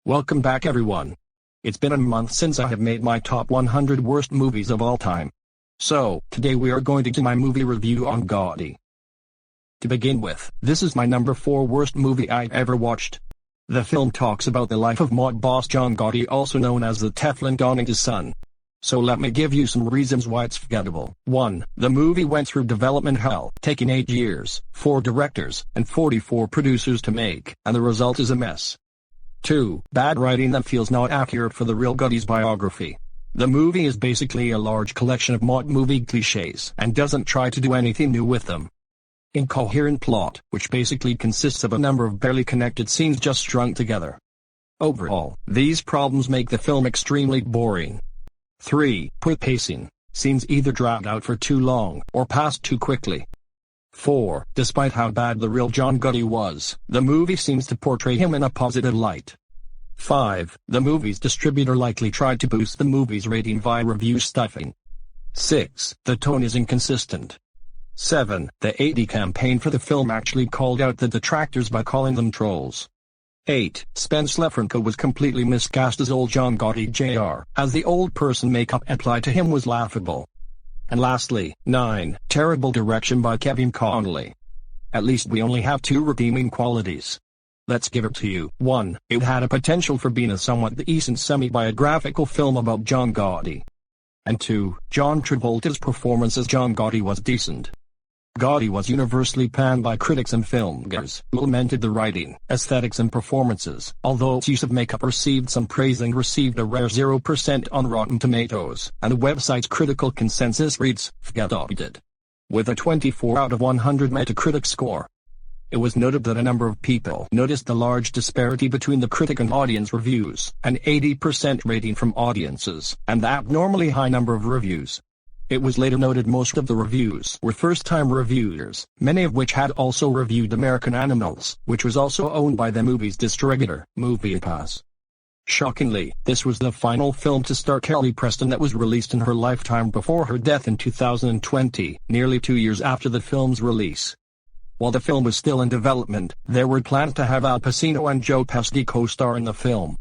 Welcome back everyone. It's been a month since I have made my top 100 worst movies of all time. So, today we are going to do my movie review on Gotti. To begin with, this is my number 4 worst movie I've ever watched. The film talks about the life of mob boss John Gotti, also known as the Teflon Don, and his son. So let me give you some reasons why it's forgettable. 1. The movie went through development hell, taking 8 years, 4 directors, and 44 producers to make, and the result is a mess. 2. Bad writing that feels not accurate for the real Gotti's biography. The movie is basically a large collection of mob movie cliches and doesn't try to do anything new with them. Incoherent plot, which basically consists of a number of barely connected scenes just strung together. Overall, these problems make the film extremely boring. 3. Poor pacing. Scenes either dragged out for too long or passed too quickly. 4. Despite how bad the real John Gotti was, the movie seems to portray him in a positive light. 5. The movie's distributor likely tried to boost the movie's rating via review stuffing. 6. The tone is inconsistent. 7. The AD campaign for the film actually called out the detractors by calling them trolls. 8. Spence Lefranco was completely miscast as old John Gotti Jr., as the old person makeup applied to him was laughable. And lastly, 9. Terrible direction by Kevin Connolly. At least we only have 2 redeeming qualities. Let's give it to you. 1. It had a potential for being a somewhat decent semi-biographical film about John Gotti. And 2. John Travolta's performance as John Gotti was decent. Gotti was universally panned by critics and filmgoers, who lamented the writing, aesthetics and performances, although its use of makeup received some praise and received a rare 0% on Rotten Tomatoes, and the website's critical consensus reads, Feardotcom, with a 24 out of 100 Metacritic score. It was noted that a number of people noticed the large disparity between the critic and audience reviews, an 80% rating from audiences, and the abnormally high number of reviews. It was later noted most of the reviews were first-time reviewers, many of which had also reviewed American Animals, which was also owned by the movie's distributor, MoviePass. Shockingly, this was the final film to star Kelly Preston that was released in her lifetime before her death in 2020, nearly 2 years after the film's release. While the film was still in development, there were plans to have Al Pacino and Joe Pesci co-star in the film,